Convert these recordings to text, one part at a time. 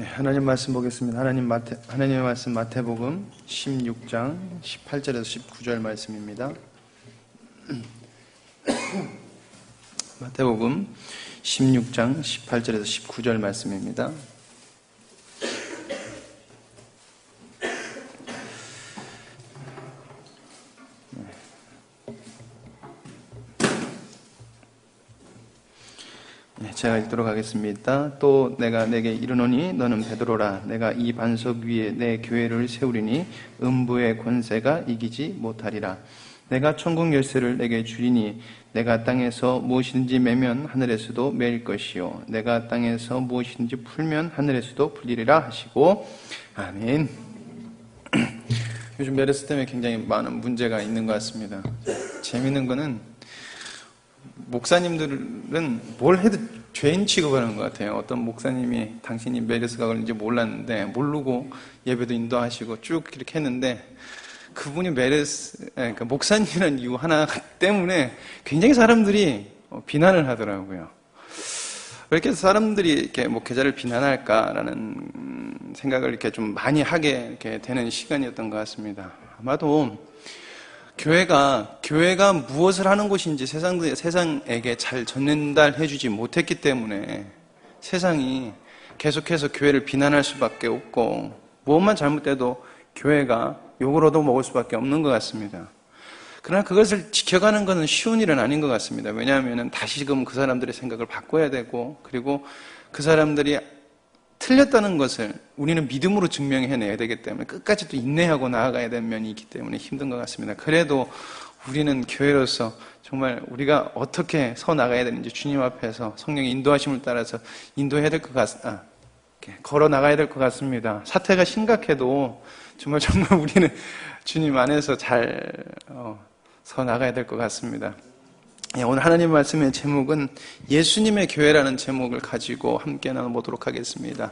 네, 하나님 말씀 보겠습니다. 하나님의 말씀 마태복음 16장 18절에서 19절 말씀입니다. 마태복음 16장 18절에서 19절 말씀입니다. 제가 읽도록 하겠습니다. 또 내가 내게 이르노니 너는 베드로라. 내가 이 반석 위에 내 교회를 세우리니 음부의 권세가 이기지 못하리라. 내가 천국 열쇠를 내게 주리니 내가 땅에서 무엇이든지 매면 하늘에서도 매일 것이요 내가 땅에서 무엇이든지 풀면 하늘에서도 풀리리라 하시고 아멘. 요즘 메르스 때문에 굉장히 많은 문제가 있는 것 같습니다. 재미있는 거는 목사님들은 뭘 해도 죄인 취급하는 것 같아요. 어떤 목사님이 당신이 메르스가 걸린지 몰랐는데 모르고 예배도 인도하시고 쭉 이렇게 했는데 그분이 그러니까 목사님이라는 이유 하나 때문에 굉장히 사람들이 비난을 하더라고요. 왜 이렇게 사람들이 이렇게 목회자를 비난할까라는 생각을 이렇게 좀 많이 하게 이렇게 되는 시간이었던 것 같습니다. 아마도 교회가 무엇을 하는 곳인지 세상에게 잘 전달해주지 못했기 때문에 세상이 계속해서 교회를 비난할 수밖에 없고 무엇만 잘못돼도 교회가 욕을 얻어먹을 수밖에 없는 것 같습니다. 그러나 그것을 지켜가는 것은 쉬운 일은 아닌 것 같습니다. 왜냐하면 다시금 그 사람들의 생각을 바꿔야 되고 그리고 그 사람들이 틀렸다는 것을 우리는 믿음으로 증명해내야 되기 때문에 끝까지 또 인내하고 나아가야 되는 면이 있기 때문에 힘든 것 같습니다. 그래도 우리는 교회로서 정말 우리가 어떻게 서 나가야 되는지 주님 앞에서 성령의 인도하심을 따라서 인도해야 될 것 걸어 나가야 될 것 같습니다. 사태가 심각해도 정말 우리는 주님 안에서 잘 서 나가야 될 것 같습니다. 오늘 하나님 말씀의 제목은 예수님의 교회라는 제목을 가지고 함께 나눠보도록 하겠습니다.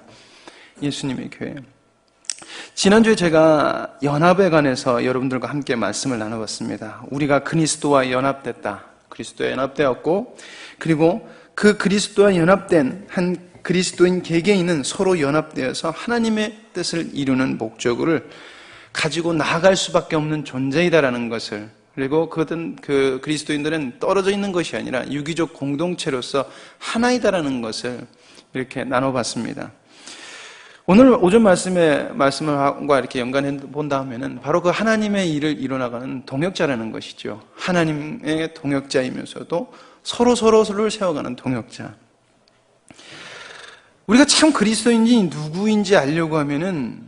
예수님의 교회. 지난주에 제가 연합에 관해서 여러분들과 함께 말씀을 나눠봤습니다. 우리가 그리스도와 연합됐다. 그리스도와 연합되었고 그리고 그 그리스도와 연합된 한 그리스도인 개개인은 서로 연합되어서 하나님의 뜻을 이루는 목적을 가지고 나아갈 수밖에 없는 존재이다라는 것을 그리고 그 그리스도인들은 떨어져 있는 것이 아니라 유기적 공동체로서 하나이다라는 것을 이렇게 나눠봤습니다. 오늘 오전 말씀과 이렇게 연관해 본다 하면은 바로 그 하나님의 일을 이뤄나가는 동역자라는 것이죠. 하나님의 동역자이면서도 서로를 세워가는 동역자. 우리가 참 그리스도인지 누구인지 알려고 하면은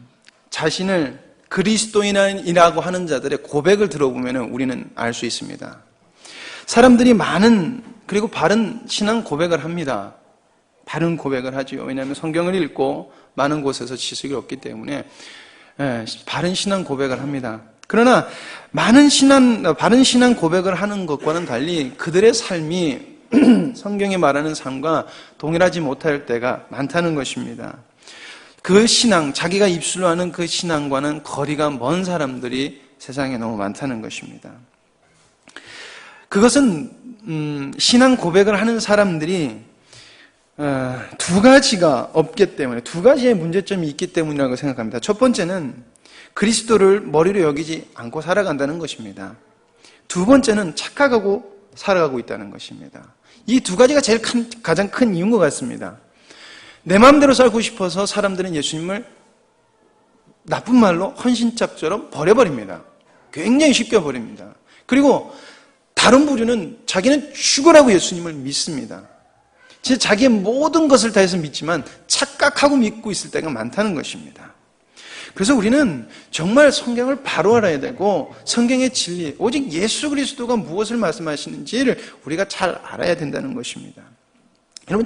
자신을 그리스도인이라고 하는 자들의 고백을 들어보면 우리는 알 수 있습니다. 사람들이 많은 그리고 바른 신앙 고백을 합니다. 바른 고백을 하지요. 왜냐하면 성경을 읽고 많은 곳에서 지식을 얻기 때문에 바른 신앙 고백을 합니다. 그러나 바른 신앙 고백을 하는 것과는 달리 그들의 삶이 성경이 말하는 삶과 동일하지 못할 때가 많다는 것입니다. 그 신앙, 자기가 입술로 하는 그 신앙과는 거리가 먼 사람들이 세상에 너무 많다는 것입니다. 그것은 신앙 고백을 하는 사람들이 두 가지가 없기 때문에 두 가지의 문제점이 있기 때문이라고 생각합니다. 첫 번째는 그리스도를 머리로 여기지 않고 살아간다는 것입니다. 두 번째는 착각하고 살아가고 있다는 것입니다. 이 두 가지가 가장 큰 이유인 것 같습니다. 내 마음대로 살고 싶어서 사람들은 예수님을 나쁜 말로 헌신짝처럼 버려버립니다. 굉장히 쉽게 버립니다. 그리고 다른 부류는 자기는 죽으라고 예수님을 믿습니다. 자기의 모든 것을 다해서 믿지만 착각하고 믿고 있을 때가 많다는 것입니다. 그래서 우리는 정말 성경을 바로 알아야 되고 성경의 진리, 오직 예수 그리스도가 무엇을 말씀하시는지를 우리가 잘 알아야 된다는 것입니다. 여러분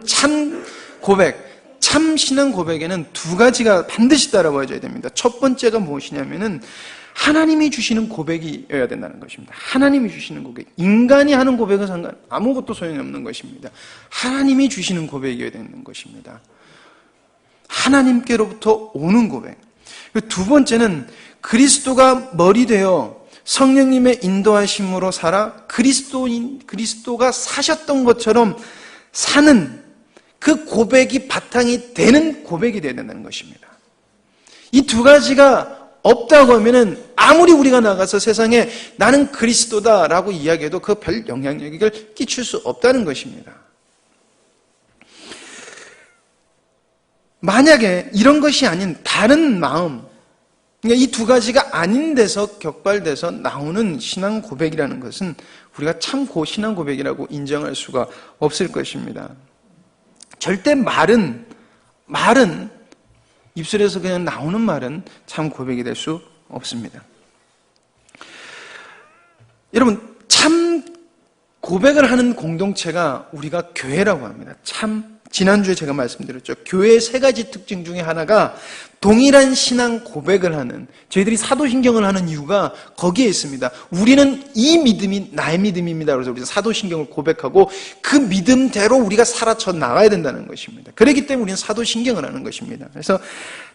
참 신앙 고백에는 두 가지가 반드시 따라와줘야 됩니다. 첫 번째가 무엇이냐면은 하나님이 주시는 고백이어야 된다는 것입니다. 하나님이 주시는 고백. 인간이 하는 고백은 아무것도 소용이 없는 것입니다. 하나님이 주시는 고백이어야 되는 것입니다. 하나님께로부터 오는 고백. 두 번째는 그리스도가 머리 되어 성령님의 인도하심으로 살아 그리스도가 사셨던 것처럼 사는 그 고백이 바탕이 되는 고백이 되어야 된다는 것입니다. 이 두 가지가 없다고 하면은 아무리 우리가 나가서 세상에 나는 그리스도다라고 이야기해도 그 별 영향력을 끼칠 수 없다는 것입니다. 만약에 이런 것이 아닌 다른 마음, 그러니까 이 두 가지가 아닌 데서 격발돼서 나오는 신앙 고백이라는 것은 우리가 참고 신앙 고백이라고 인정할 수가 없을 것입니다. 절대 말은 입술에서 그냥 나오는 말은 참 고백이 될 수 없습니다. 여러분, 참 고백을 하는 공동체가 우리가 교회라고 합니다. 지난주에 제가 말씀드렸죠. 교회의 세 가지 특징 중에 하나가 동일한 신앙 고백을 하는, 저희들이 사도신경을 하는 이유가 거기에 있습니다. 우리는 이 믿음이 나의 믿음입니다. 그래서 우리가 사도신경을 고백하고 그 믿음대로 우리가 살아쳐 나가야 된다는 것입니다. 그렇기 때문에 우리는 사도신경을 하는 것입니다. 그래서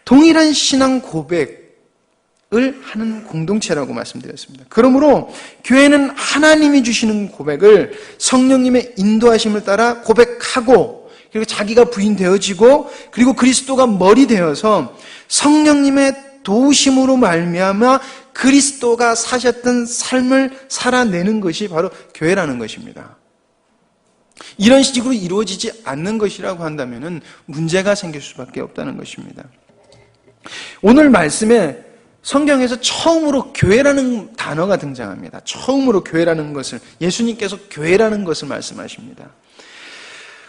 동일한 신앙 고백을 하는 공동체라고 말씀드렸습니다. 그러므로 교회는 하나님이 주시는 고백을 성령님의 인도하심을 따라 고백하고, 그리고 자기가 부인되어지고, 그리고 그리스도가 머리 되어서 성령님의 도우심으로 말미암아 그리스도가 사셨던 삶을 살아내는 것이 바로 교회라는 것입니다. 이런 식으로 이루어지지 않는 것이라고 한다면 문제가 생길 수밖에 없다는 것입니다. 오늘 말씀에 성경에서 처음으로 교회라는 단어가 등장합니다. 처음으로 교회라는 것을, 예수님께서 교회라는 것을 말씀하십니다.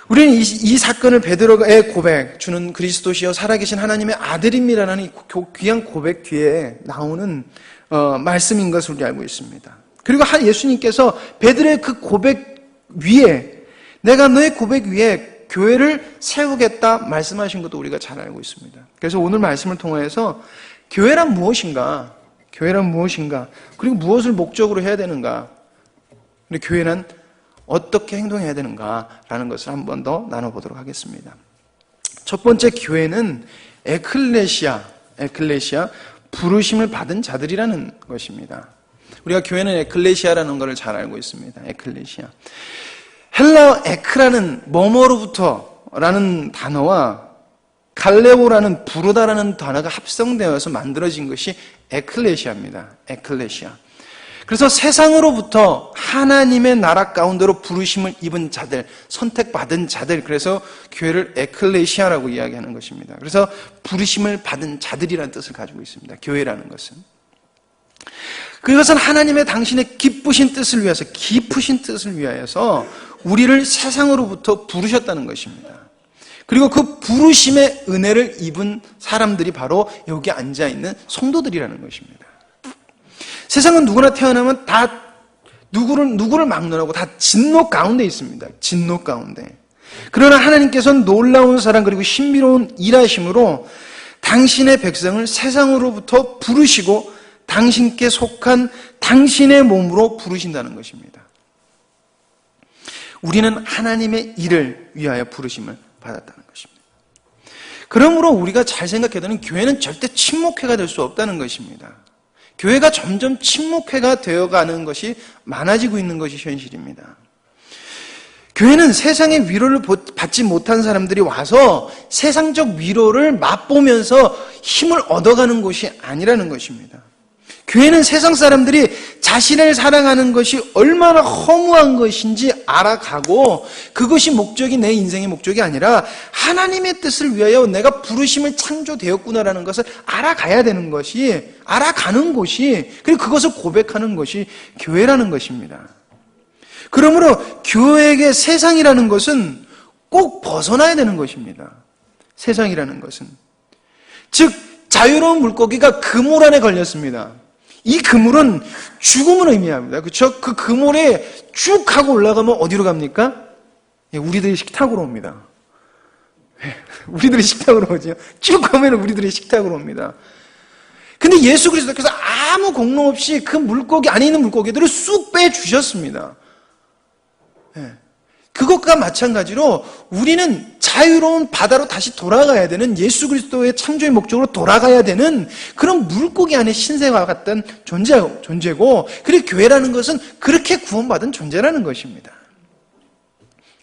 우리는 이 사건을 베드로의 고백, 주는 그리스도시여 살아계신 하나님의 아들입니다라는 이 귀한 고백 뒤에 나오는 말씀인 것을 우리 알고 있습니다. 그리고 예수님께서 베드로의 그 고백 위에, 내가 너의 고백 위에 교회를 세우겠다 말씀하신 것도 우리가 잘 알고 있습니다. 그래서 오늘 말씀을 통해서 교회란 무엇인가, 그리고 무엇을 목적으로 해야 되는가, 그리고 교회는 어떻게 행동해야 되는가라는 것을 한 번 더 나눠보도록 하겠습니다. 첫 번째, 교회는 에클레시아, 부르심을 받은 자들이라는 것입니다. 우리가 교회는 에클레시아라는 것을 잘 알고 있습니다. 에클레시아. 헬라어 에크라는 뭐뭐로부터라는 단어와 갈레오라는 부르다라는 단어가 합성되어서 만들어진 것이 에클레시아입니다. 에클레시아. 그래서 세상으로부터 하나님의 나라 가운데로 부르심을 입은 자들, 선택받은 자들, 그래서 교회를 에클레시아라고 이야기하는 것입니다. 그래서 부르심을 받은 자들이라는 뜻을 가지고 있습니다. 교회라는 것은. 그것은 하나님의 당신의 깊으신 뜻을 위하여서 우리를 세상으로부터 부르셨다는 것입니다. 그리고 그 부르심의 은혜를 입은 사람들이 바로 여기 앉아있는 성도들이라는 것입니다. 세상은 누구나 태어나면 다 누구를 막론하고 다 진노 가운데 있습니다. 진노 가운데. 그러나 하나님께서는 놀라운 사랑 그리고 신비로운 일하심으로 당신의 백성을 세상으로부터 부르시고 당신께 속한 당신의 몸으로 부르신다는 것입니다. 우리는 하나님의 일을 위하여 부르심을 받았다는 것입니다. 그러므로 우리가 잘 생각해야 되는, 교회는 절대 침묵회가 될 수 없다는 것입니다. 교회가 점점 침묵회가 되어가는 것이 많아지고 있는 것이 현실입니다. 교회는 세상의 위로를 받지 못한 사람들이 와서 세상적 위로를 맛보면서 힘을 얻어가는 곳이 아니라는 것입니다. 교회는 세상 사람들이 자신을 사랑하는 것이 얼마나 허무한 것인지 알아가고, 그것이 목적이 내 인생의 목적이 아니라 하나님의 뜻을 위하여 내가 부르심을 창조되었구나라는 것을 알아가는 곳이, 그리고 그것을 고백하는 것이 교회라는 것입니다. 그러므로 교회에게 세상이라는 것은 꼭 벗어나야 되는 것입니다. 세상이라는 것은. 즉, 자유로운 물고기가 그물 안에 걸렸습니다. 이 그물은 죽음을 의미합니다. 그렇죠? 그 그물에 쭉 하고 올라가면 어디로 갑니까? 우리들의 식탁으로 옵니다. 우리들의 식탁으로 오죠. 쭉 가면 우리들의 식탁으로 옵니다. 근데 예수 그리스도께서 아무 공로 없이 그 물고기 안에 있는 물고기들을 쑥 빼주셨습니다. 그것과 마찬가지로 우리는 자유로운 바다로 다시 돌아가야 되는, 예수 그리스도의 창조의 목적으로 돌아가야 되는 그런 물고기 안에 신세와 같던 존재고, 그리고 교회라는 것은 그렇게 구원받은 존재라는 것입니다.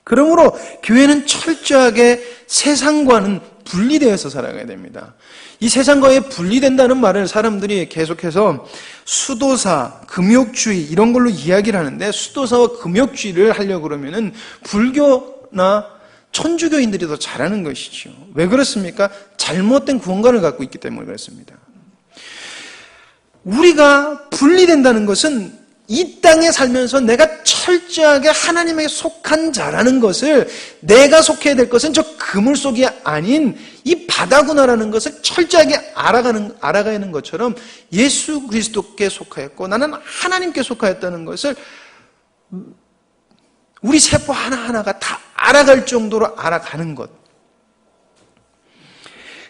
그러므로 교회는 철저하게 세상과는 분리되어서 살아가야 됩니다. 이 세상과의 분리된다는 말을 사람들이 계속해서 수도사, 금욕주의 이런 걸로 이야기를 하는데, 수도사와 금욕주의를 하려고 그러면은 불교나 천주교인들이 더 잘하는 것이죠. 왜 그렇습니까? 잘못된 구원관을 갖고 있기 때문에 그렇습니다. 우리가 분리된다는 것은 이 땅에 살면서 내가 철저하게 하나님에게 속한 자라는 것을, 내가 속해야 될 것은 저 그물 속이 아닌 이 바다구나라는 것을 철저하게 알아가야 하는 것처럼 예수 그리스도께 속하였고 나는 하나님께 속하였다는 것을 우리 세포 하나하나가 다 알아갈 정도로 알아가는 것.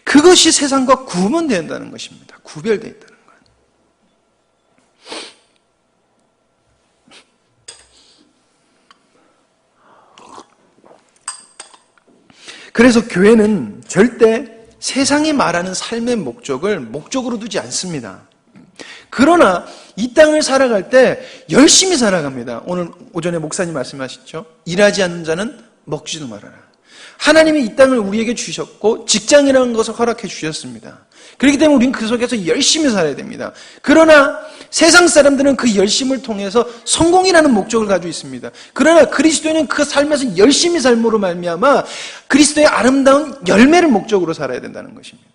그것이 세상과 구분된다는 것입니다. 구별되어 있다는 것. 그래서 교회는 절대 세상이 말하는 삶의 목적을 목적으로 두지 않습니다. 그러나 이 땅을 살아갈 때 열심히 살아갑니다. 오늘 오전에 목사님 말씀하셨죠. 일하지 않는 자는 먹지도 말아라. 하나님이 이 땅을 우리에게 주셨고 직장이라는 것을 허락해 주셨습니다. 그렇기 때문에 우리는 그 속에서 열심히 살아야 됩니다. 그러나 세상 사람들은 그 열심을 통해서 성공이라는 목적을 가지고 있습니다. 그러나 그리스도인은 그 삶에서 열심히 삶으로 말미암아 그리스도의 아름다운 열매를 목적으로 살아야 된다는 것입니다.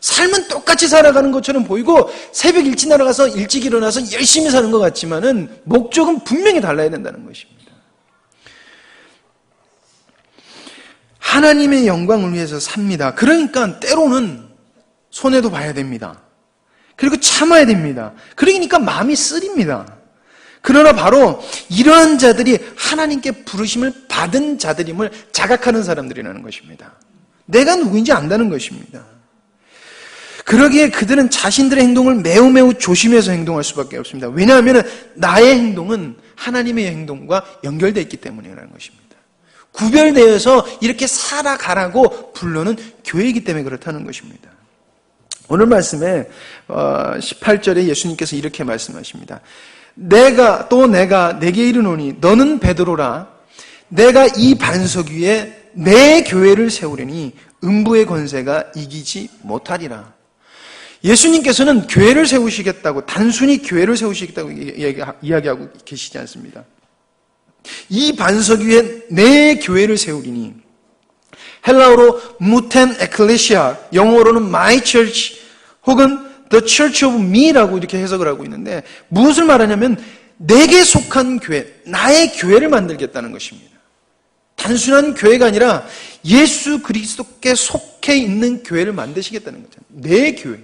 삶은 똑같이 살아가는 것처럼 보이고 새벽 일찍 나가서 일찍 일어나서 열심히 사는 것 같지만은 목적은 분명히 달라야 된다는 것입니다. 하나님의 영광을 위해서 삽니다. 그러니까 때로는 손해도 봐야 됩니다. 그리고 참아야 됩니다. 그러니까 마음이 쓰립니다. 그러나 바로 이러한 자들이 하나님께 부르심을 받은 자들임을 자각하는 사람들이라는 것입니다. 내가 누구인지 안다는 것입니다. 그러기에 그들은 자신들의 행동을 매우 조심해서 행동할 수밖에 없습니다. 왜냐하면 나의 행동은 하나님의 행동과 연결되어 있기 때문이라는 것입니다. 구별되어서 이렇게 살아가라고 불러는 교회이기 때문에 그렇다는 것입니다. 오늘 말씀에 18절에 예수님께서 이렇게 말씀하십니다. 내가 내게 이르노니 너는 베드로라. 내가 이 반석 위에 내 교회를 세우려니 음부의 권세가 이기지 못하리라. 예수님께서는 교회를 세우시겠다고, 단순히 교회를 세우시겠다고 이야기하고 계시지 않습니다. 이 반석 위에 내 교회를 세우리니, 헬라어로 무텐 에클레시아, 영어로는 my church 혹은 the church of me라고 이렇게 해석을 하고 있는데, 무엇을 말하냐면 내게 속한 교회, 나의 교회를 만들겠다는 것입니다. 단순한 교회가 아니라 예수 그리스도께 속해 있는 교회를 만드시겠다는 거죠. 내 교회.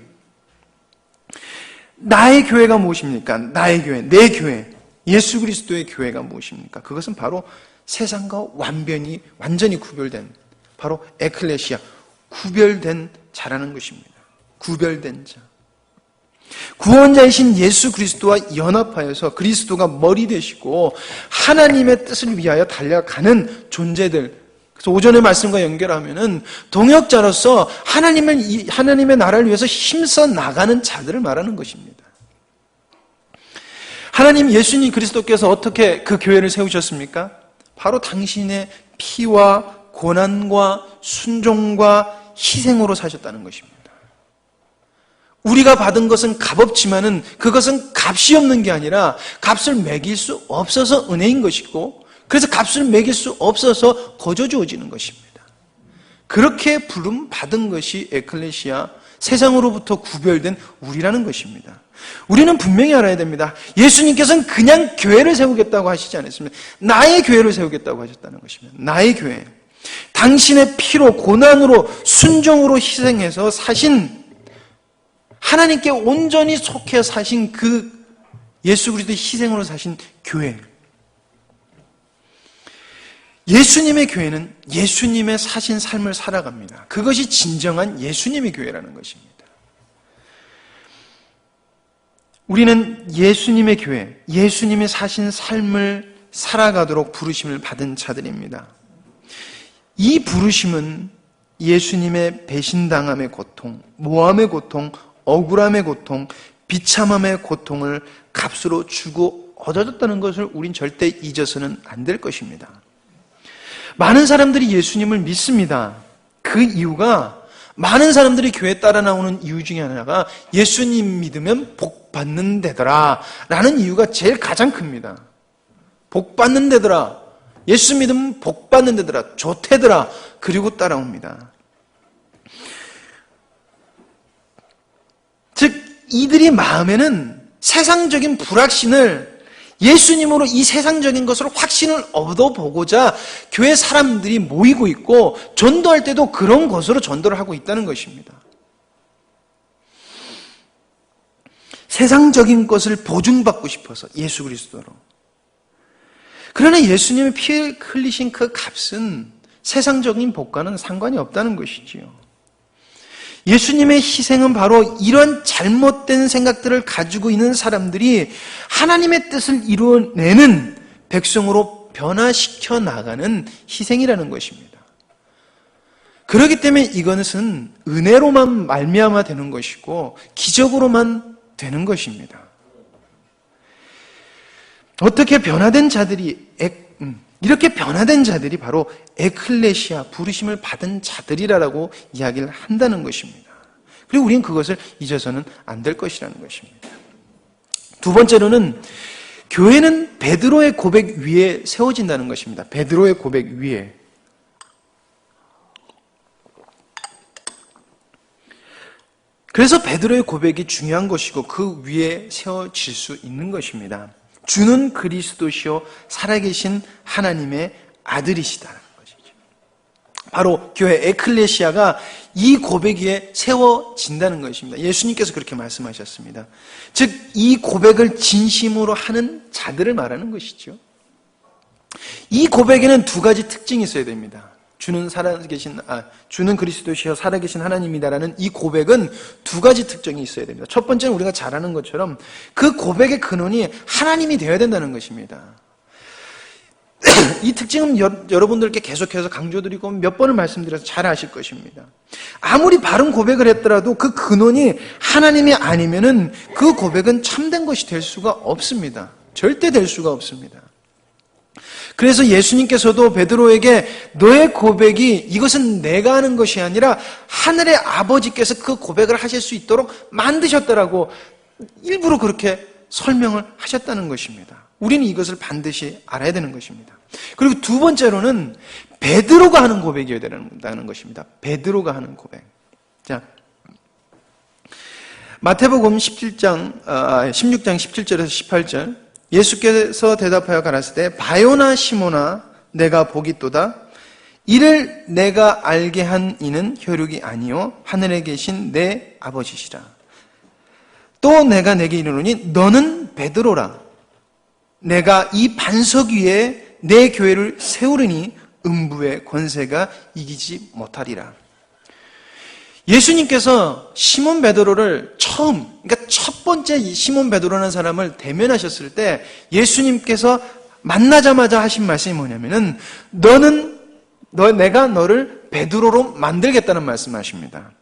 나의 교회가 무엇입니까? 나의 교회, 내 교회, 예수 그리스도의 교회가 무엇입니까? 그것은 바로 세상과 완전히 구별된, 바로 에클레시아, 구별된 자라는 것입니다. 구별된 자. 구원자이신 예수 그리스도와 연합하여서 그리스도가 머리 되시고 하나님의 뜻을 위하여 달려가는 존재들. 그래서 오전의 말씀과 연결하면은 동역자로서 하나님의 나라를 위해서 힘써 나가는 자들을 말하는 것입니다. 하나님 예수님 그리스도께서 어떻게 그 교회를 세우셨습니까? 바로 당신의 피와 고난과 순종과 희생으로 사셨다는 것입니다. 우리가 받은 것은 값없지만은 그것은 값이 없는 게 아니라 값을 매길 수 없어서 은혜인 것이고, 그래서 값을 매길 수 없어서 거저 주어지는 것입니다. 그렇게 부름 받은 것이 에클레시아, 세상으로부터 구별된 우리라는 것입니다. 우리는 분명히 알아야 됩니다. 예수님께서는 그냥 교회를 세우겠다고 하시지 않았습니다. 나의 교회를 세우겠다고 하셨다는 것입니다. 나의 교회. 당신의 피로, 고난으로, 순종으로 희생해서 사신, 하나님께 온전히 속해 사신 그 예수 그리스도의 희생으로 사신 교회. 예수님의 교회는 예수님의 사신 삶을 살아갑니다. 그것이 진정한 예수님의 교회라는 것입니다. 우리는 예수님의 교회, 예수님의 사신 삶을 살아가도록 부르심을 받은 자들입니다. 이 부르심은 예수님의 배신당함의 고통, 모함의 고통, 억울함의 고통, 비참함의 고통을 값으로 주고 얻어졌다는 것을 우린 절대 잊어서는 안 될 것입니다. 많은 사람들이 예수님을 믿습니다. 그 이유가 많은 사람들이 교회에 따라 나오는 이유 중에 하나가 예수님 믿으면 복 받는 데더라 라는 이유가 제일 가장 큽니다. 복 받는 데더라. 예수 믿으면 복 받는 데더라. 좋대더라. 그리고 따라옵니다. 즉 이들이 마음에는 세상적인 불확신을 예수님으로 이 세상적인 것으로 확신을 얻어보고자 교회 사람들이 모이고 있고 전도할 때도 그런 것으로 전도를 하고 있다는 것입니다. 세상적인 것을 보증받고 싶어서 예수 그리스도로. 그러나 예수님의 피 흘리신 그 값은 세상적인 복과는 상관이 없다는 것이지요. 예수님의 희생은 바로 이런 잘못된 생각들을 가지고 있는 사람들이 하나님의 뜻을 이루어내는 백성으로 변화시켜 나가는 희생이라는 것입니다. 그렇기 때문에 이것은 은혜로만 말미암아 되는 것이고 기적으로만 되는 것입니다. 어떻게 변화된 자들이 이렇게 변화된 자들이 바로 에클레시아, 부르심을 받은 자들이라고 이야기를 한다는 것입니다. 그리고 우리는 그것을 잊어서는 안 될 것이라는 것입니다. 두 번째로는 교회는 베드로의 고백 위에 세워진다는 것입니다. 베드로의 고백 위에. 그래서 베드로의 고백이 중요한 것이고 그 위에 세워질 수 있는 것입니다. 주는 그리스도시요 살아계신 하나님의 아들이시다는 것이죠. 바로 교회 에클레시아가 이 고백 위에 세워진다는 것입니다. 예수님께서 그렇게 말씀하셨습니다. 즉 이 고백을 진심으로 하는 자들을 말하는 것이죠. 이 고백에는 두 가지 특징이 있어야 됩니다. 주는 그리스도시여 살아계신 하나님이다라는 이 고백은 두 가지 특징이 있어야 됩니다. 첫 번째는 우리가 잘 아는 것처럼 그 고백의 근원이 하나님이 되어야 된다는 것입니다. 이 특징은 여러분들께 계속해서 강조드리고 몇 번을 말씀드려서 잘 아실 것입니다. 아무리 바른 고백을 했더라도 그 근원이 하나님이 아니면은 그 고백은 참된 것이 될 수가 없습니다. 절대 될 수가 없습니다. 그래서 예수님께서도 베드로에게 너의 고백이 이것은 내가 하는 것이 아니라 하늘의 아버지께서 그 고백을 하실 수 있도록 만드셨다라고 일부러 그렇게 설명을 하셨다는 것입니다. 우리는 이것을 반드시 알아야 되는 것입니다. 그리고 두 번째로는 베드로가 하는 고백이어야 된다는 것입니다. 베드로가 하는 고백. 자, 마태복음 16장 17절에서 18절 예수께서 대답하여 가라사대 바요나 시몬아 내가 복이 또다 이를 내가 알게 한 이는 혈육이 아니요 하늘에 계신 내 아버지시라. 또 내가 내게 이르노니 너는 베드로라. 내가 이 반석 위에 내 교회를 세우리니 음부의 권세가 이기지 못하리라. 예수님께서 시몬 베드로를 그러니까 첫 번째 시몬 베드로라는 사람을 대면하셨을 때 예수님께서 만나자마자 하신 말씀이 뭐냐면은 내가 너를 베드로로 만들겠다는 말씀하십니다.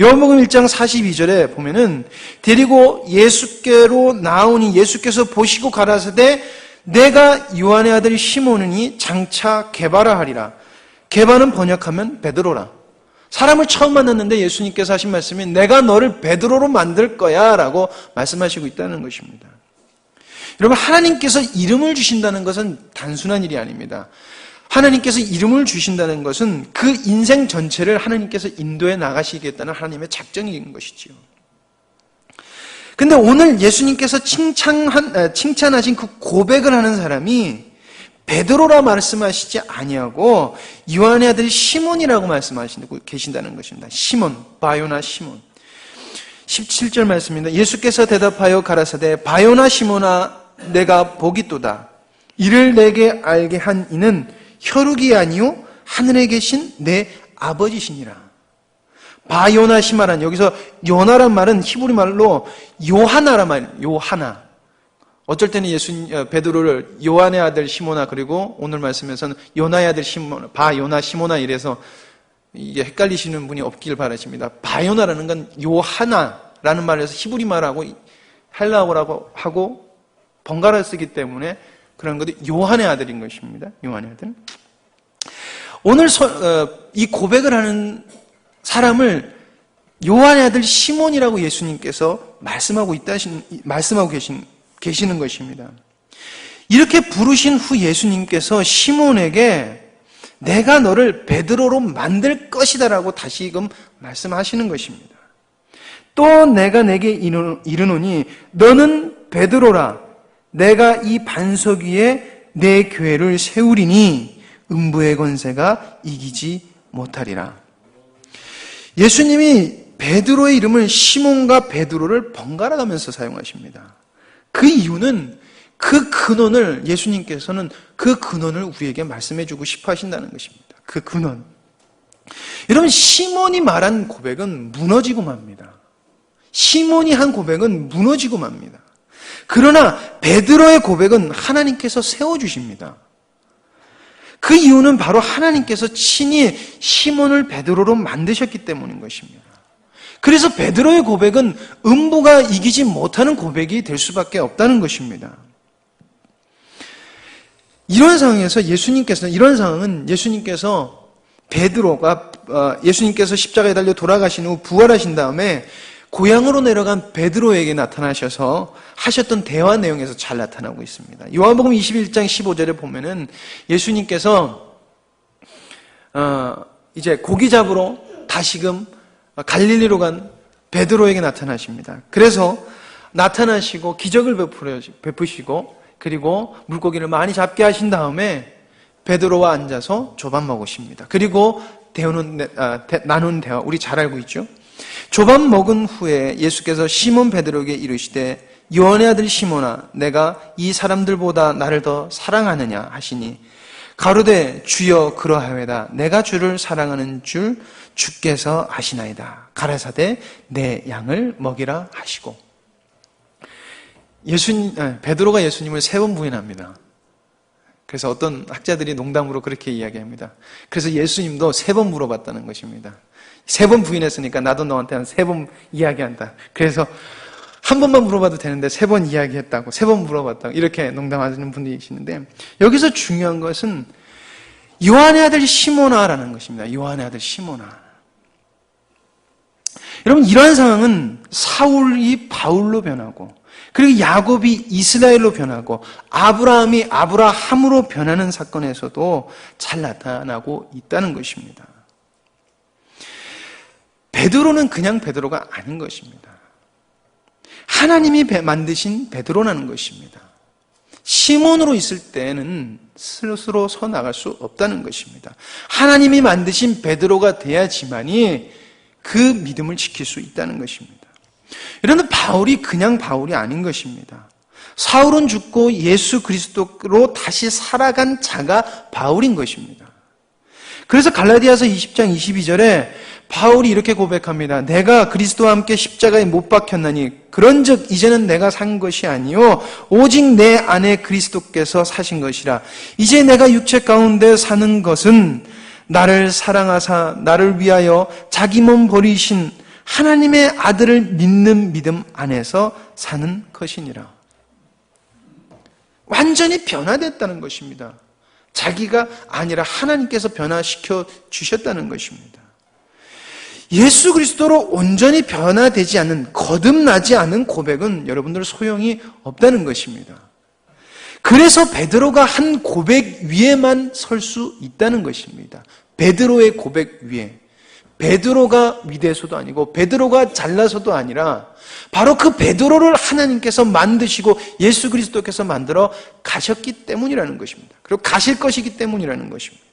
요한복음 1장 42절에 보면은 데리고 예수께로 나오니 예수께서 보시고 가라사대 내가 요한의 아들 시몬이니 장차 게바라 하리라. 게바는 번역하면 베드로라. 사람을 처음 만났는데 예수님께서 하신 말씀이 내가 너를 베드로로 만들 거야 라고 말씀하시고 있다는 것입니다. 여러분 하나님께서 이름을 주신다는 것은 단순한 일이 아닙니다. 하나님께서 이름을 주신다는 것은 그 인생 전체를 하나님께서 인도해 나가시겠다는 하나님의 작정인 것이지요. 근데 오늘 예수님께서 칭찬하신 그 고백을 하는 사람이 베드로라 말씀하시지 아니하고 요한의 아들 시몬이라고 말씀하시고 계신다는 것입니다. 시몬, 바요나 시몬. 17절 말씀입니다. 예수께서 대답하여 가라사대 바요나 시몬아 내가 복이 또다. 이를 내게 알게 한 이는 혈육이 아니요 하늘에 계신 내 아버지시니라. 바요나 시마란 여기서 요나란 말은 히브리 말로 요하나란 말이에요. 요하나. 어쩔 때는 베드로를 요한의 아들 시모나 그리고 오늘 말씀에서는 요나의 아들 시모나, 바요나 시모나 이래서 이게 헷갈리시는 분이 없길 바라십니다. 바요나라는 건 요하나라는 말에서 히브리 말하고 헬라어라고 하고 번갈아 쓰기 때문에 그런 것도 요한의 아들인 것입니다. 요한의 아들. 오늘 이 고백을 하는 사람을 요한의 아들 시몬이라고 예수님께서 말씀하고 계시는 것입니다. 이렇게 부르신 후 예수님께서 시몬에게 내가 너를 베드로로 만들 것이다라고 다시금 말씀하시는 것입니다. 또 내가 내게 이르노니 너는 베드로라. 내가 이 반석 위에 내 교회를 세우리니 음부의 권세가 이기지 못하리라. 예수님이 베드로의 이름을 시몬과 베드로를 번갈아 가면서 사용하십니다. 그 이유는 그 근원을 예수님께서는 그 근원을 우리에게 말씀해 주고 싶어 하신다는 것입니다. 그 근원. 여러분, 시몬이 말한 고백은 무너지고 맙니다. 시몬이 한 고백은 무너지고 맙니다. 그러나 베드로의 고백은 하나님께서 세워주십니다. 그 이유는 바로 하나님께서 친히 시몬을 베드로로 만드셨기 때문인 것입니다. 그래서 베드로의 고백은 음부가 이기지 못하는 고백이 될 수밖에 없다는 것입니다. 이런 상황은 예수님께서 예수님께서 십자가에 달려 돌아가신 후 부활하신 다음에 고향으로 내려간 베드로에게 나타나셔서 하셨던 대화 내용에서 잘 나타나고 있습니다. 요한복음 21장 15절에 보면은 예수님께서 이제 고기 잡으러 다시금 갈릴리로 간 베드로에게 나타나십니다. 그래서 나타나시고 기적을 베푸시고 그리고 물고기를 많이 잡게 하신 다음에 베드로와 앉아서 조밥 먹으십니다. 그리고 나눈 대화 우리 잘 알고 있죠? 조밥 먹은 후에 예수께서 시몬 베드로에게 이르시되 요한의 아들 시몬아 내가 이 사람들보다 나를 더 사랑하느냐 하시니 가로되 주여 그러하외다 내가 주를 사랑하는 줄 주께서 아시나이다. 가라사대 내 양을 먹이라 하시고 베드로가 예수님을 3번 부인합니다. 그래서 어떤 학자들이 농담으로 그렇게 이야기합니다. 그래서 예수님도 3번 물어봤다는 것입니다. 3번 부인했으니까 나도 너한테 한 3번 이야기한다. 그래서 한 번만 물어봐도 되는데 3번 이야기했다고 3번 물어봤다고 이렇게 농담하시는 분들이 계시는데 여기서 중요한 것은 요한의 아들 시몬아라는 것입니다. 요한의 아들 시몬아. 여러분 이러한 상황은 사울이 바울로 변하고 그리고 야곱이 이스라엘로 변하고 아브라함이 아브라함으로 변하는 사건에서도 잘 나타나고 있다는 것입니다. 베드로는 그냥 베드로가 아닌 것입니다. 하나님이 만드신 베드로라는 것입니다. 시몬으로 있을 때는 스스로 서 나갈 수 없다는 것입니다. 하나님이 만드신 베드로가 돼야지만이 그 믿음을 지킬 수 있다는 것입니다. 이런데 바울이 그냥 바울이 아닌 것입니다. 사울은 죽고 예수 그리스도로 다시 살아간 자가 바울인 것입니다. 그래서 갈라디아서 20장 22절에 바울이 이렇게 고백합니다. 내가 그리스도와 함께 십자가에 못 박혔나니 그런즉 이제는 내가 산 것이 아니요 오직 내 안에 그리스도께서 사신 것이라. 이제 내가 육체 가운데 사는 것은 나를 사랑하사 나를 위하여 자기 몸 버리신 하나님의 아들을 믿는 믿음 안에서 사는 것이니라. 완전히 변화됐다는 것입니다. 자기가 아니라 하나님께서 변화시켜 주셨다는 것입니다. 예수 그리스도로 온전히 변화되지 않는, 거듭나지 않은 고백은 여러분들 소용이 없다는 것입니다. 그래서 베드로가 한 고백 위에만 설 수 있다는 것입니다. 베드로의 고백 위에. 베드로가 위대해서도 아니고 베드로가 잘나서도 아니라 바로 그 베드로를 하나님께서 만드시고 예수 그리스도께서 만들어 가셨기 때문이라는 것입니다. 그리고 가실 것이기 때문이라는 것입니다.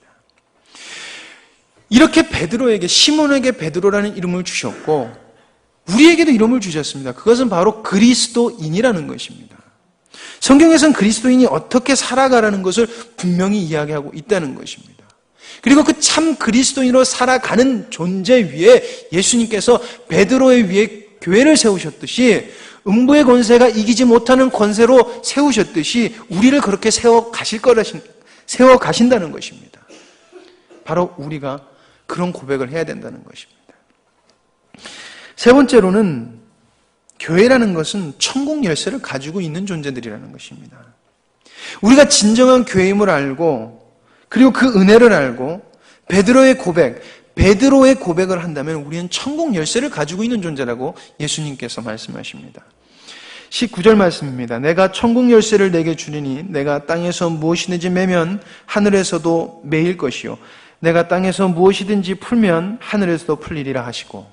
이렇게 베드로에게, 시몬에게 베드로라는 이름을 주셨고 우리에게도 이름을 주셨습니다. 그것은 바로 그리스도인이라는 것입니다. 성경에서는 그리스도인이 어떻게 살아가라는 것을 분명히 이야기하고 있다는 것입니다. 그리고 그 참 그리스도인으로 살아가는 존재 위에 예수님께서 베드로의 위에 교회를 세우셨듯이 음부의 권세가 이기지 못하는 권세로 세우셨듯이 우리를 그렇게 세워 가신다는 것입니다. 바로 우리가 그런 고백을 해야 된다는 것입니다. 세 번째로는 교회라는 것은 천국 열쇠를 가지고 있는 존재들이라는 것입니다. 우리가 진정한 교회임을 알고 그리고 그 은혜를 알고 베드로의 고백을 한다면 우리는 천국 열쇠를 가지고 있는 존재라고 예수님께서 말씀하십니다. 19절 말씀입니다. 내가 천국 열쇠를 내게 주리니 내가 땅에서 무엇이든지 매면 하늘에서도 매일 것이요 내가 땅에서 무엇이든지 풀면 하늘에서도 풀리리라 하시고.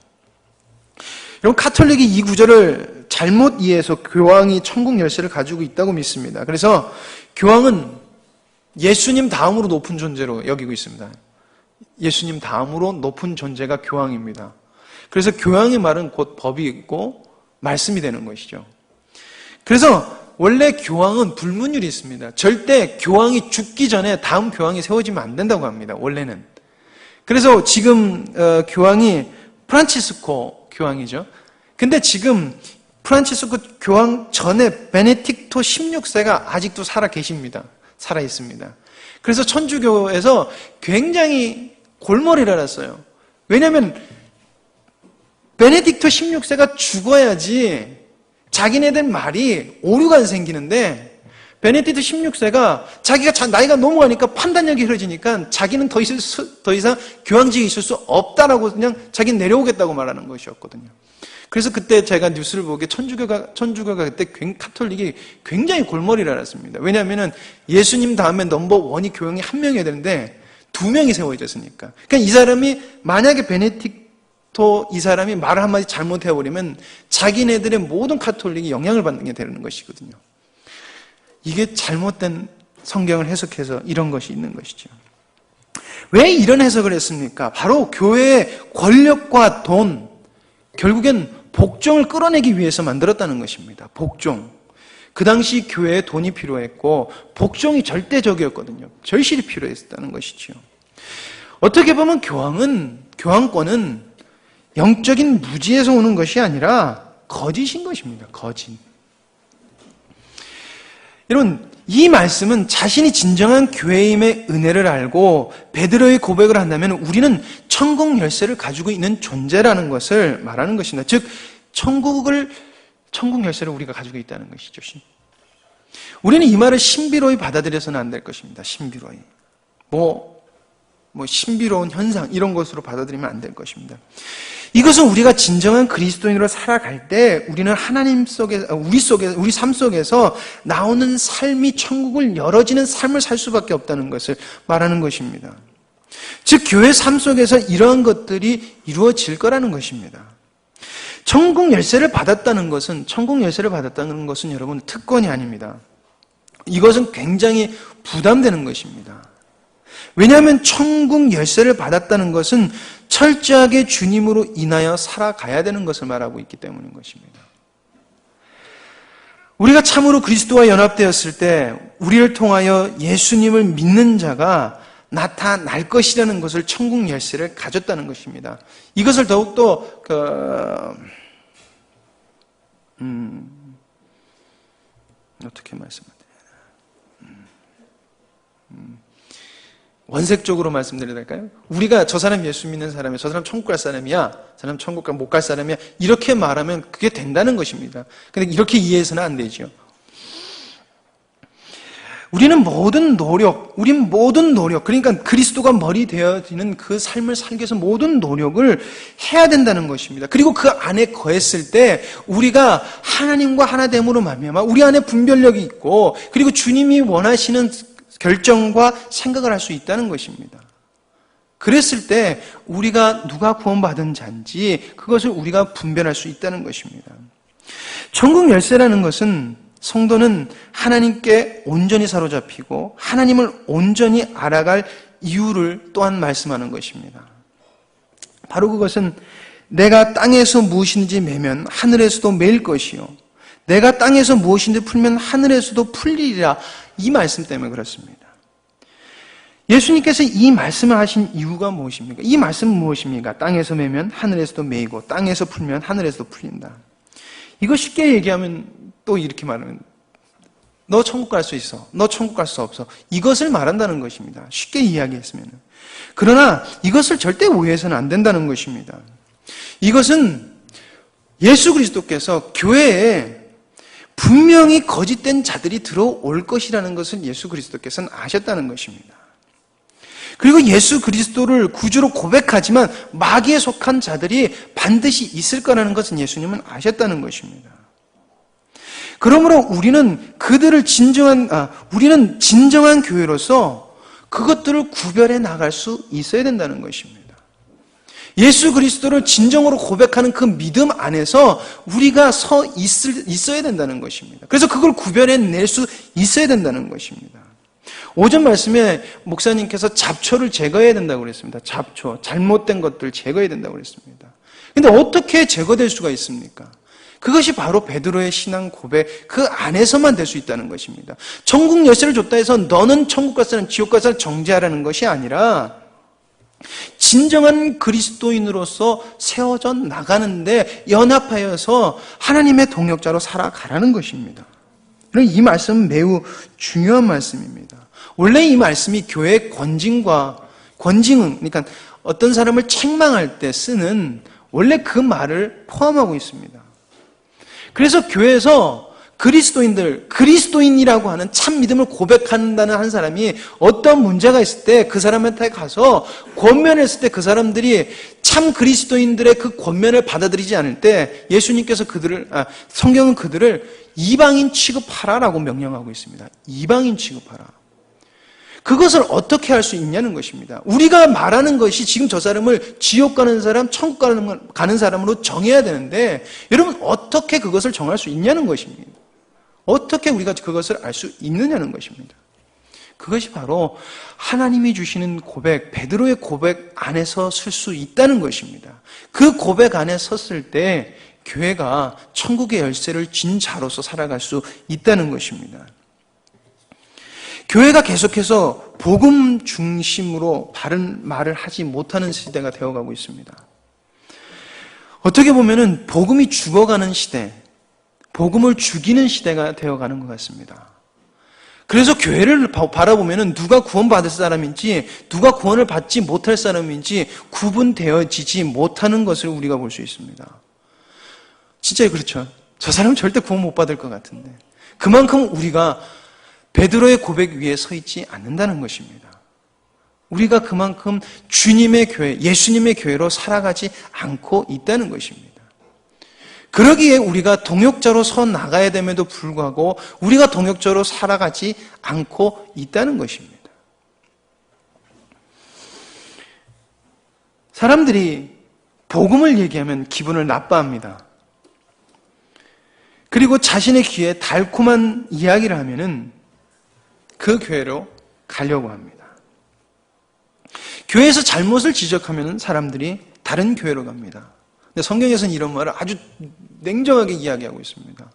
여러분, 카톨릭이 이 구절을 잘못 이해해서 교황이 천국 열쇠를 가지고 있다고 믿습니다. 그래서 교황은 예수님 다음으로 높은 존재로 여기고 있습니다. 예수님 다음으로 높은 존재가 교황입니다. 그래서 교황의 말은 곧 법이 있고 말씀이 되는 것이죠. 그래서 원래 교황은 불문율이 있습니다. 절대 교황이 죽기 전에 다음 교황이 세워지면 안 된다고 합니다. 원래는. 그래서 지금 교황이 프란치스코 교황이죠. 근데 지금 프란치스코 교황 전에 베네딕토 16세가 아직도 살아 계십니다. 살아 있습니다. 그래서 천주교에서 굉장히 골머리를 앓았어요. 왜냐하면 베네딕토 16세가 죽어야지 자기네들 말이 오류가 안 생기는데 베네딕토 16세가 자기가 나이가 넘어가니까 판단력이 흐려지니까 자기는 더 이상 교황직에 있을 수 없다라고 그냥 자기는 내려오겠다고 말하는 것이었거든요. 그래서 그때 제가 뉴스를 보기에 천주교가 그때 카톨릭이 굉장히 골머리를 앓았습니다. 왜냐하면 예수님 다음에 넘버 1이 교황이 한 명이어야 되는데 2명이 세워졌으니까. 그러니까 이 사람이 만약에 베네딕토 이 사람이 말을 한마디 잘못해버리면 자기네들의 모든 카톨릭이 영향을 받는 게 되는 것이거든요. 이게 잘못된 성경을 해석해서 이런 것이 있는 것이죠. 왜 이런 해석을 했습니까? 바로 교회의 권력과 돈, 결국엔 복종을 끌어내기 위해서 만들었다는 것입니다. 복종. 그 당시 교회에 돈이 필요했고 복종이 절대적이었거든요. 절실히 필요했다는 것이죠. 어떻게 보면 교황권은 영적인 무지에서 오는 것이 아니라 거짓인 것입니다. 거짓. 여러분, 이 말씀은 자신이 진정한 교회임의 은혜를 알고 베드로의 고백을 한다면 우리는 천국 열쇠를 가지고 있는 존재라는 것을 말하는 것입니다. 즉, 천국 열쇠를 우리가 가지고 있다는 것이죠. 우리는 이 말을 신비로이 받아들여서는 안 될 것입니다. 신비로이. 신비로운 현상, 이런 것으로 받아들이면 안 될 것입니다. 이것은 우리가 진정한 그리스도인으로 살아갈 때 우리는 하나님 속에, 우리 삶 속에서 나오는 삶이 천국을 열어지는 삶을 살 수밖에 없다는 것을 말하는 것입니다. 즉, 교회 삶 속에서 이러한 것들이 이루어질 거라는 것입니다. 천국 열쇠를 받았다는 것은 여러분 특권이 아닙니다. 이것은 굉장히 부담되는 것입니다. 왜냐하면 천국 열쇠를 받았다는 것은 철저하게 주님으로 인하여 살아가야 되는 것을 말하고 있기 때문인 것입니다. 우리가 참으로 그리스도와 연합되었을 때 우리를 통하여 예수님을 믿는 자가 나타날 것이라는 것을 천국 열쇠를 가졌다는 것입니다. 이것을 더욱더 어떻게 말씀드려야 원색적으로 말씀드려야 될까요? 우리가 저 사람 예수 믿는 사람이야, 저 사람 천국 갈 사람이야, 저 사람 천국 못 갈 사람이야, 이렇게 말하면 그게 된다는 것입니다. 근데 이렇게 이해해서는 안 되죠. 우리는 모든 노력, 그러니까 그리스도가 머리 되어지는 그 삶을 살기 위해서 모든 노력을 해야 된다는 것입니다. 그리고 그 안에 거했을 때 우리가 하나님과 하나됨으로 말미암아 우리 안에 분별력이 있고, 그리고 주님이 원하시는 결정과 생각을 할 수 있다는 것입니다. 그랬을 때 우리가 누가 구원받은 자인지 그것을 우리가 분별할 수 있다는 것입니다. 천국 열쇠라는 것은 성도는 하나님께 온전히 사로잡히고 하나님을 온전히 알아갈 이유를 또한 말씀하는 것입니다. 바로 그것은 내가 땅에서 무엇인지 매면 하늘에서도 매일 것이요 내가 땅에서 무엇인지 풀면 하늘에서도 풀리리라, 이 말씀 때문에 그렇습니다. 예수님께서 이 말씀을 하신 이유가 무엇입니까? 이 말씀은 무엇입니까? 땅에서 매면 하늘에서도 매이고 땅에서 풀면 하늘에서도 풀린다. 이거 쉽게 얘기하면 또 이렇게 말하면 너 천국 갈 수 있어, 너 천국 갈 수 없어, 이것을 말한다는 것입니다. 쉽게 이야기했으면. 그러나 이것을 절대 오해해서는 안 된다는 것입니다. 이것은 예수 그리스도께서 교회에 분명히 거짓된 자들이 들어올 것이라는 것을 예수 그리스도께서는 아셨다는 것입니다. 그리고 예수 그리스도를 구주로 고백하지만 마귀에 속한 자들이 반드시 있을 거라는 것은 예수님은 아셨다는 것입니다. 그러므로 우리는 우리는 진정한 교회로서 그것들을 구별해 나갈 수 있어야 된다는 것입니다. 예수 그리스도를 진정으로 고백하는 그 믿음 안에서 우리가 있어야 된다는 것입니다. 그래서 그걸 구별해 낼 수 있어야 된다는 것입니다. 오전 말씀에 목사님께서 잡초를 제거해야 된다고 그랬습니다. 잡초, 잘못된 것들 제거해야 된다고 그랬습니다. 근데 어떻게 제거될 수가 있습니까? 그것이 바로 베드로의 신앙 고백, 그 안에서만 될 수 있다는 것입니다. 천국 열쇠를 줬다 해서 너는 천국 가서는 지옥 가서는 정죄하라는 것이 아니라 진정한 그리스도인으로서 세워져 나가는데 연합하여서 하나님의 동역자로 살아가라는 것입니다. 이 말씀은 매우 중요한 말씀입니다. 원래 이 말씀이 교회의 권징은, 그러니까 어떤 사람을 책망할 때 쓰는 원래 그 말을 포함하고 있습니다. 그래서 교회에서 그리스도인이라고 하는 참 믿음을 고백한다는 한 사람이 어떤 문제가 있을 때 그 사람한테 가서 권면했을 때 그 사람들이 참 그리스도인들의 그 권면을 받아들이지 않을 때 예수님께서 성경은 그들을 이방인 취급하라라고 명령하고 있습니다. 이방인 취급하라. 그것을 어떻게 할 수 있냐는 것입니다. 우리가 말하는 것이 지금 저 사람을 지옥 가는 사람, 천국 가는 사람으로 정해야 되는데 여러분 어떻게 그것을 정할 수 있냐는 것입니다. 어떻게 우리가 그것을 알 수 있느냐는 것입니다. 그것이 바로 하나님이 주시는 고백, 베드로의 고백 안에서 설 수 있다는 것입니다. 그 고백 안에 섰을 때 교회가 천국의 열쇠를 쥔 자로서 살아갈 수 있다는 것입니다. 교회가 계속해서 복음 중심으로 바른 말을 하지 못하는 시대가 되어가고 있습니다. 어떻게 보면은 복음이 죽어가는 시대, 복음을 죽이는 시대가 되어가는 것 같습니다. 그래서 교회를 바라보면은 누가 구원받을 사람인지 누가 구원을 받지 못할 사람인지 구분되어지지 못하는 것을 우리가 볼 수 있습니다. 진짜 그렇죠. 저 사람은 절대 구원 못 받을 것 같은데 그만큼 우리가 베드로의 고백 위에 서 있지 않는다는 것입니다. 우리가 그만큼 주님의 교회, 예수님의 교회로 살아가지 않고 있다는 것입니다. 그러기에 우리가 동역자로 서 나가야 됨에도 불구하고 우리가 동역자로 살아가지 않고 있다는 것입니다. 사람들이 복음을 얘기하면 기분을 나빠합니다. 그리고 자신의 귀에 달콤한 이야기를 하면은 그 교회로 가려고 합니다. 교회에서 잘못을 지적하면 사람들이 다른 교회로 갑니다. 근데 성경에서는 이런 말을 아주 냉정하게 이야기하고 있습니다.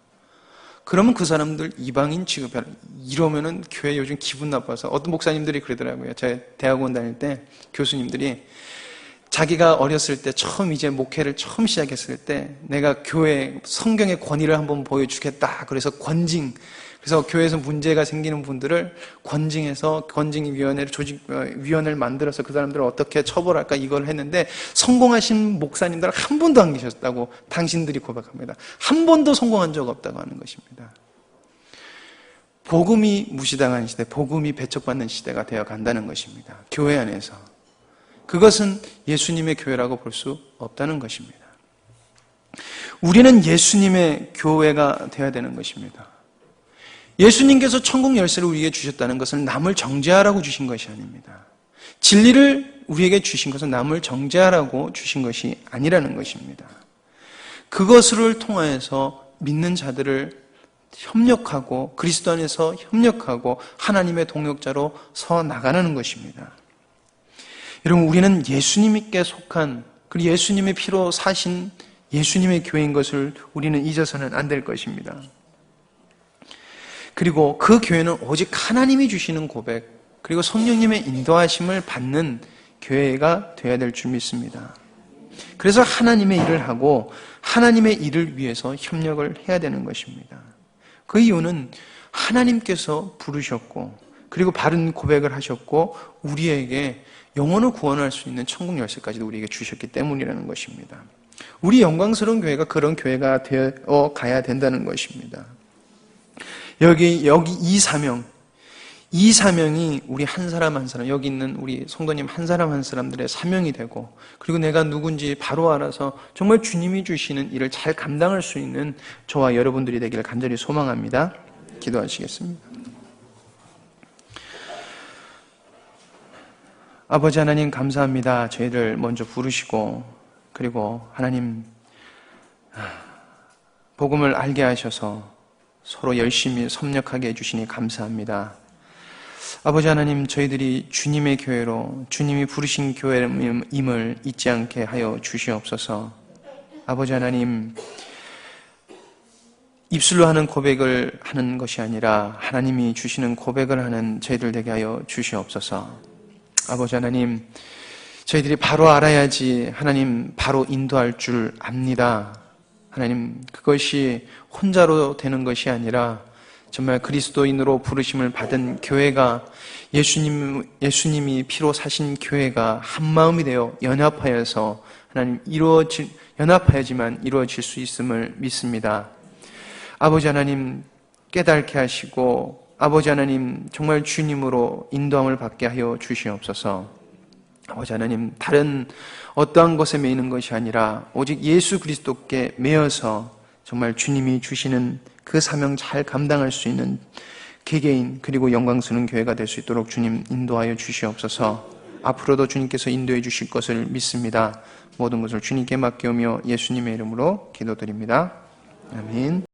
그러면 그 사람들 이방인 취급해라. 이러면은 교회 요즘 기분 나빠서 어떤 목사님들이 그러더라고요. 제가 대학원 다닐 때 교수님들이 자기가 어렸을 때 이제 목회를 처음 시작했을 때 내가 교회 성경의 권위를 한번 보여주겠다. 그래서 그래서 교회에서 문제가 생기는 분들을 권징해서 권징위원회를 위원회를 만들어서 그 사람들을 어떻게 처벌할까 이걸 했는데 성공하신 목사님들 한 번도 안 계셨다고 당신들이 고백합니다. 한 번도 성공한 적 없다고 하는 것입니다. 복음이 무시당한 시대, 복음이 배척받는 시대가 되어 간다는 것입니다. 교회 안에서. 그것은 예수님의 교회라고 볼 수 없다는 것입니다. 우리는 예수님의 교회가 되어야 되는 것입니다. 예수님께서 천국 열쇠를 우리에게 주셨다는 것은 남을 정죄하라고 주신 것이 아닙니다. 진리를 우리에게 주신 것은 남을 정죄하라고 주신 것이 아니라는 것입니다. 그것을 통하여서 믿는 자들을 협력하고 그리스도 안에서 협력하고 하나님의 동역자로 서 나가는 것입니다. 여러분 우리는 예수님께 속한 그리고 예수님의 피로 사신 예수님의 교회인 것을 우리는 잊어서는 안 될 것입니다. 그리고 그 교회는 오직 하나님이 주시는 고백 그리고 성령님의 인도하심을 받는 교회가 되어야 될 줄 믿습니다. 그래서 하나님의 일을 하고 하나님의 일을 위해서 협력을 해야 되는 것입니다. 그 이유는 하나님께서 부르셨고 그리고 바른 고백을 하셨고 우리에게 영혼을 구원할 수 있는 천국 열쇠까지도 우리에게 주셨기 때문이라는 것입니다. 우리 영광스러운 교회가 그런 교회가 되어 가야 된다는 것입니다. 여기 이 사명, 이 사명이 우리 한 사람 한 사람, 여기 있는 우리 성도님 한 사람 한 사람들의 사명이 되고, 그리고 내가 누군지 바로 알아서 정말 주님이 주시는 일을 잘 감당할 수 있는 저와 여러분들이 되기를 간절히 소망합니다. 기도하시겠습니다. 아버지 하나님 감사합니다. 저희를 먼저 부르시고, 그리고 하나님 복음을 알게 하셔서 서로 열심히 섭력하게 해주시니 감사합니다. 아버지 하나님, 저희들이 주님의 교회로, 주님이 부르신 교회임을 잊지 않게 하여 주시옵소서. 아버지 하나님, 입술로 하는 고백을 하는 것이 아니라 하나님이 주시는 고백을 하는 저희들 되게 하여 주시옵소서. 아버지 하나님, 저희들이 바로 알아야지 하나님 바로 인도할 줄 압니다. 하나님, 그것이 혼자로 되는 것이 아니라 정말 그리스도인으로 부르심을 받은 교회가, 예수님이 피로 사신 교회가 한 마음이 되어 연합하여서 하나님 연합하여야지만 이루어질 수 있음을 믿습니다. 아버지 하나님, 깨닫게 하시고 아버지 하나님, 정말 주님으로 인도함을 받게 하여 주시옵소서. 아버지 하나님, 다른 어떠한 것에 매이는 것이 아니라 오직 예수 그리스도께 매여서 정말 주님이 주시는 그 사명 잘 감당할 수 있는 개개인, 그리고 영광스러운 교회가 될 수 있도록 주님 인도하여 주시옵소서. 앞으로도 주님께서 인도해 주실 것을 믿습니다. 모든 것을 주님께 맡겨오며 예수님의 이름으로 기도드립니다. 아멘.